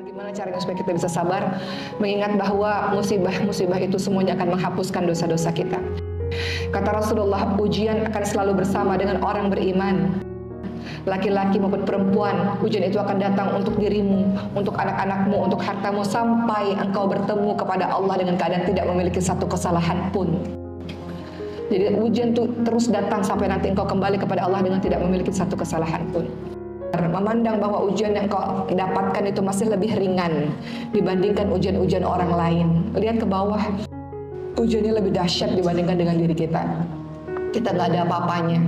Gimana caranya supaya kita bisa sabar, mengingat bahwa musibah-musibah itu semuanya akan menghapuskan dosa-dosa kita. Kata Rasulullah, ujian akan selalu bersama dengan orang beriman. Laki-laki maupun perempuan, ujian itu akan datang untuk dirimu, untuk anak-anakmu, untuk hartamu, sampai engkau bertemu kepada Allah dengan keadaan tidak memiliki satu kesalahan pun. Jadi ujian itu terus datang sampai nanti engkau kembali kepada Allah dengan tidak memiliki satu kesalahan pun. Memandang bahwa ujian yang kau dapatkan itu masih lebih ringan dibandingkan ujian-ujian orang lain. Lihat ke bawah, ujiannya lebih dahsyat dibandingkan dengan diri kita. Kita nggak ada apa-apanya.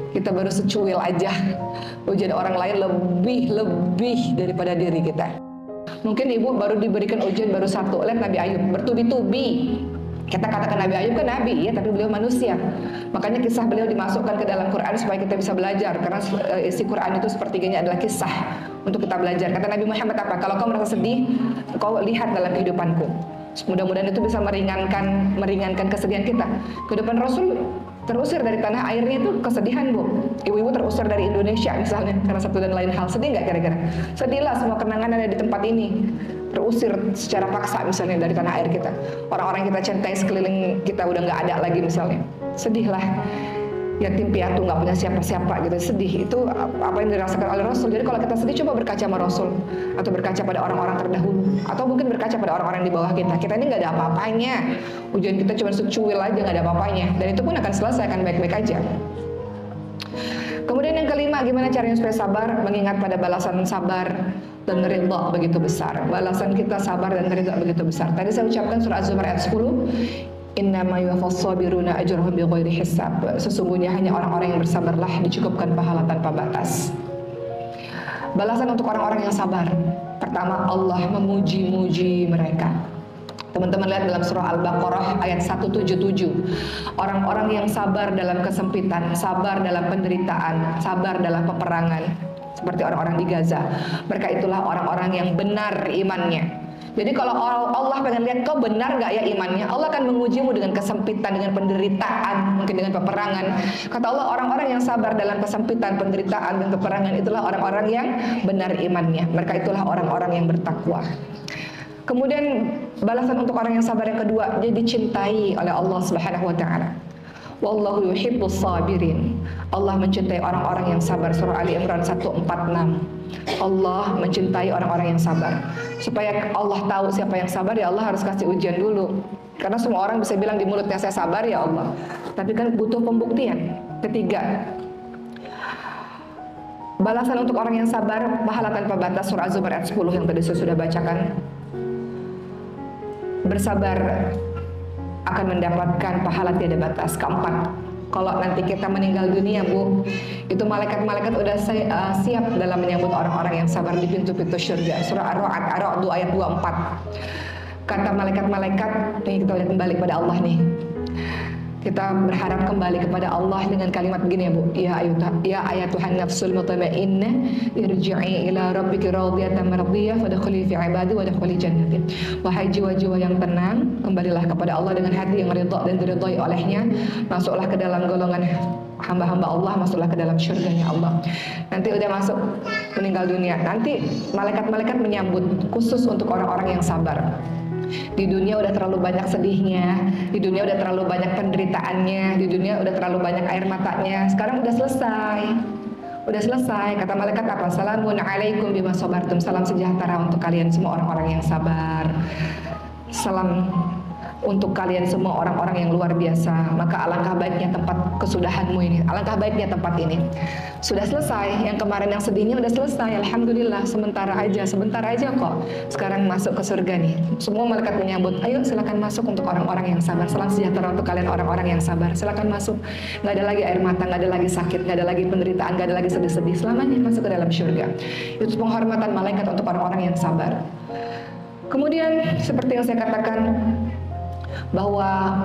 Kita baru secuil aja. Ujian orang lain lebih daripada diri kita. Mungkin ibu baru diberikan ujian baru satu. Lihat Nabi Ayub bertubi-tubi. Kita katakan Nabi Ayub kan nabi ya, tapi beliau manusia. Makanya kisah beliau dimasukkan ke dalam Quran supaya kita bisa belajar, karena isi Quran itu sepertiganya adalah kisah untuk kita belajar. Kata Nabi Muhammad apa? Kalau kau merasa sedih, kau lihat dalam kehidupanku. Mudah-mudahan itu bisa meringankan kesedihan kita. Kehidupan Rasul terusir dari tanah airnya itu kesedihan, Bu. Ibu-ibu terusir dari Indonesia misalnya karena satu dan lain hal. Sedih nggak kira-kira? Sedihlah, semua kenangan ada di tempat ini. Terusir secara paksa misalnya dari tanah air kita. Orang-orang yang kita cintai sekeliling kita udah nggak ada lagi misalnya. Sedihlah. Yatim piatu nggak punya siapa-siapa gitu, sedih. Itu apa yang dirasakan oleh Rasul. Jadi kalau kita sedih, coba berkaca sama Rasul, atau berkaca pada orang-orang terdahulu, atau mungkin berkaca pada orang-orang di bawah kita. Kita ini nggak ada apa-apanya, ujian kita cuma secuil aja, nggak ada apa-apanya, dan itu pun akan selesai, akan baik-baik aja. Kemudian yang kelima, gimana caranya supaya sabar? Mengingat pada balasan sabar dan ridha begitu besar. Balasan kita sabar dan ridha begitu besar. Tadi saya ucapkan surah Az-Zumar ayat 10. Innama yuwaffas sabiruna ajrahum bighairi hisab. Sesungguhnya hanya orang-orang yang bersabarlah dicukupkan pahala tanpa batas. Balasan untuk orang-orang yang sabar. Pertama, Allah memuji-muji mereka. Teman-teman lihat dalam surah Al-Baqarah ayat 177. Orang-orang yang sabar dalam kesempitan, sabar dalam penderitaan, sabar dalam peperangan, seperti orang-orang di Gaza. Mereka itulah orang-orang yang benar imannya. Jadi kalau Allah pengen lihat kau benar gak ya imannya, Allah akan mengujimu dengan kesempitan, dengan penderitaan, mungkin dengan peperangan. Kata Allah, orang-orang yang sabar dalam kesempitan, penderitaan, dan peperangan itulah orang-orang yang benar imannya. Mereka itulah orang-orang yang bertakwa. Kemudian balasan untuk orang yang sabar yang kedua, dia dicintai oleh Allah Subhanahu wa taala. Wallahu yuhibbus sabirin. Allah mencintai orang-orang yang sabar. Surah Ali Imran 146. Allah mencintai orang-orang yang sabar. Supaya Allah tahu siapa yang sabar, ya Allah harus kasih ujian dulu. Karena semua orang bisa bilang di mulutnya saya sabar ya Allah, tapi kan butuh pembuktian. Ketiga, balasan untuk orang yang sabar, pahala tanpa batas. Surah Az-Zumar ayat 10 yang tadi saya sudah bacakan. Bersabar akan mendapatkan pahala tiada batas. Keempat, kalau nanti kita meninggal dunia, Bu, itu malaikat-malaikat udah siap dalam menyambut orang-orang yang sabar di pintu-pintu surga. Surah Ar-Ra'd ayat 24. Kata malaikat-malaikat, nih kita lihat kembali kepada Allah nih. Kita berharap kembali kepada Allah dengan kalimat begini ya Bu. Ya ayatuhan nafsul mutmainnah irji'i ila rabbiki radiyatan mardiyah fadkhuli fi ibadi wadkhuli jannati. Wahai jiwa-jiwa yang tenang, kembalilah kepada Allah dengan hati yang ridha dan diridhai olehnya. Masuklah ke dalam golongan hamba-hamba Allah, masuklah ke dalam syurganya Allah. Nanti udah masuk meninggal dunia, nanti malaikat-malaikat menyambut khusus untuk orang-orang yang sabar. Di dunia udah terlalu banyak sedihnya, di dunia udah terlalu banyak penderitaannya, di dunia udah terlalu banyak air matanya. Sekarang udah selesai. Udah selesai. Kata malaikat apa? Salamun alaikum bima sabartum. Salam sejahtera untuk kalian semua orang-orang yang sabar. Salam untuk kalian semua orang-orang yang luar biasa. Maka alangkah baiknya tempat kesudahanmu ini, alangkah baiknya tempat ini. Sudah selesai, yang kemarin yang sedihnya udah selesai. Alhamdulillah, sebentar aja kok. Sekarang masuk ke surga nih. Semua malaikat menyambut, ayo silakan masuk untuk orang-orang yang sabar. Salam sejahtera untuk kalian orang-orang yang sabar. Silakan masuk. Nggak ada lagi air mata, nggak ada lagi sakit, nggak ada lagi penderitaan, nggak ada lagi sedih-sedih. Selamanya masuk ke dalam surga. Itu penghormatan malaikat untuk orang-orang yang sabar. Kemudian seperti yang saya katakan, bahwa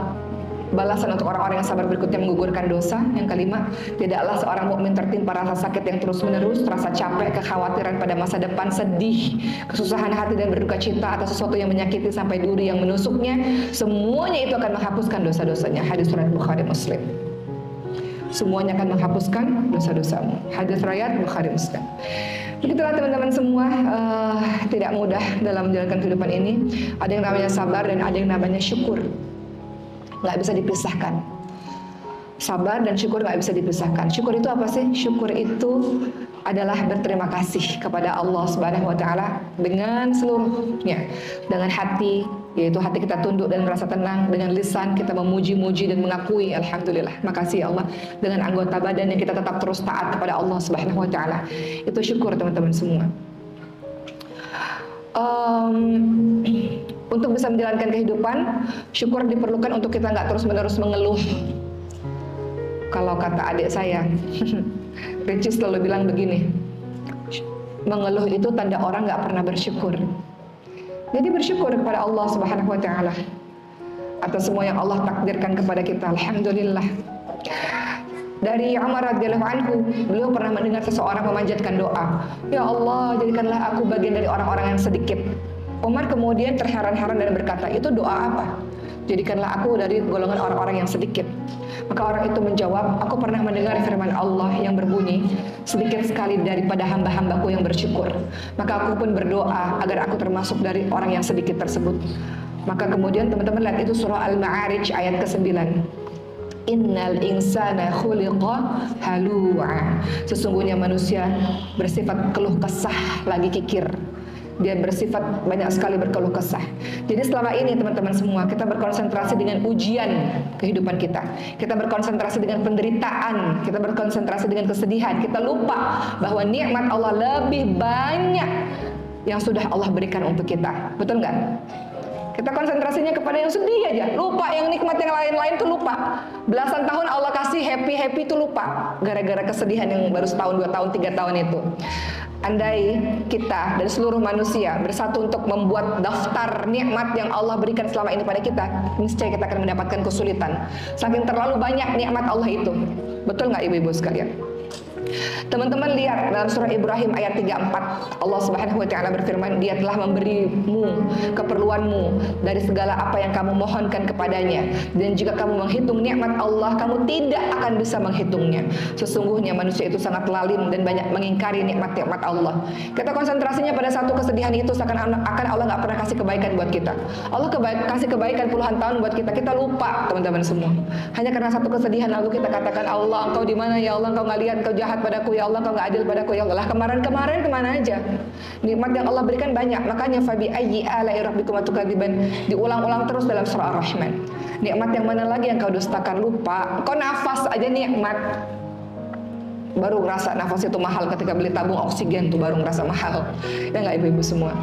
balasan untuk orang-orang yang sabar berikutnya menggugurkan dosa. Yang kelima, tidaklah seorang mukmin tertimpa rasa sakit yang terus-menerus, rasa capek, kekhawatiran pada masa depan, sedih, kesusahan hati dan berduka cita atas sesuatu yang menyakiti sampai duri yang menusuknya. Semuanya itu akan menghapuskan dosa-dosanya. Hadis riwayat Bukhari Muslim. Semuanya akan menghapuskan dosa-dosamu. Hadis riwayat Bukhari Muslim. Begitulah teman-teman semua, tidak mudah dalam menjalankan kehidupan ini. Ada yang namanya sabar dan ada yang namanya syukur. Nggak bisa dipisahkan. Sabar dan syukur nggak bisa dipisahkan. Syukur itu apa sih? Syukur itu adalah berterima kasih kepada Allah Subhanahu wa taala dengan seluruhnya. Dengan hati, yaitu hati kita tunduk dan merasa tenang. Dengan lisan kita memuji-muji dan mengakui alhamdulillah, makasih ya Allah. Dengan anggota badan yang kita tetap terus taat kepada Allah Subhanahu wa taala. Itu syukur teman-teman semua. Untuk bisa menjalankan kehidupan, syukur diperlukan untuk kita nggak terus-menerus mengeluh. Kalau kata adik saya, Ricci selalu bilang begini, mengeluh itu tanda orang nggak pernah bersyukur. Jadi bersyukur kepada Allah Subhanahu wa taala atas semua yang Allah takdirkan kepada kita. Alhamdulillah. Dari Umar radhiyallahu anhu, beliau pernah mendengar seseorang memanjatkan doa, ya Allah, jadikanlah aku bagian dari orang-orang yang sedikit. Umar kemudian terheran-heran dan berkata, itu doa apa? Jadikanlah aku dari golongan orang-orang yang sedikit. Maka orang itu menjawab, aku pernah mendengar firman Allah yang berbunyi, sedikit sekali daripada hamba-hambaku yang bersyukur. Maka aku pun berdoa agar aku termasuk dari orang yang sedikit tersebut. Maka kemudian teman-teman lihat itu surah Al-Ma'arij ayat ke-9. Innal insana khuliqa halu'a. Sesungguhnya manusia bersifat keluh kesah, lagi kikir. Dia bersifat banyak sekali berkeluh kesah. Jadi selama ini teman-teman semua, kita berkonsentrasi dengan ujian kehidupan kita. Kita berkonsentrasi dengan penderitaan, kita berkonsentrasi dengan kesedihan. Kita lupa bahwa nikmat Allah lebih banyak yang sudah Allah berikan untuk kita. Betul nggak? Kita konsentrasinya kepada yang sedih aja, lupa yang nikmat yang lain-lain tuh lupa. Belasan tahun Allah kasih happy itu lupa, gara-gara kesedihan yang baru setahun, 2 tahun, 3 tahun itu. Andai kita dan seluruh manusia bersatu untuk membuat daftar nikmat yang Allah berikan selama ini pada kita, niscaya kita akan mendapatkan kesulitan. Saking terlalu banyak nikmat Allah itu. Betul nggak ibu-ibu sekalian? Teman-teman lihat dalam surah Ibrahim ayat 34, Allah Subhanahu wa taala berfirman, Dia telah memberimu keperluanmu dari segala apa yang kamu mohonkan kepadanya, dan jika kamu menghitung nikmat Allah, kamu tidak akan bisa menghitungnya. Sesungguhnya manusia itu sangat lalim dan banyak mengingkari nikmat-nikmat Allah. Kita konsentrasinya pada satu kesedihan itu, seakan Allah nggak pernah kasih kebaikan buat kita. Allah kasih kebaikan puluhan tahun buat kita, kita lupa teman-teman semua. Hanya karena satu kesedihan lalu kita katakan, Allah engkau di mana ya Allah, engkau nggak lihat, engkau jahat padaku ya Allah, engkau nggak adil padaku ya Allah. Kemarin kemana aja? Nikmat yang Allah berikan banyak. Makanya fabi ayyi ala'i rabbikum tukadziban diulang-ulang terus dalam surah Ar-Rahman. Nikmat yang mana lagi yang kau dustakan? Lupa. Kau nafas aja nikmat. Baru ngerasa nafas itu mahal ketika beli tabung oksigen tuh baru ngerasa mahal. Ya nggak ibu-ibu semua?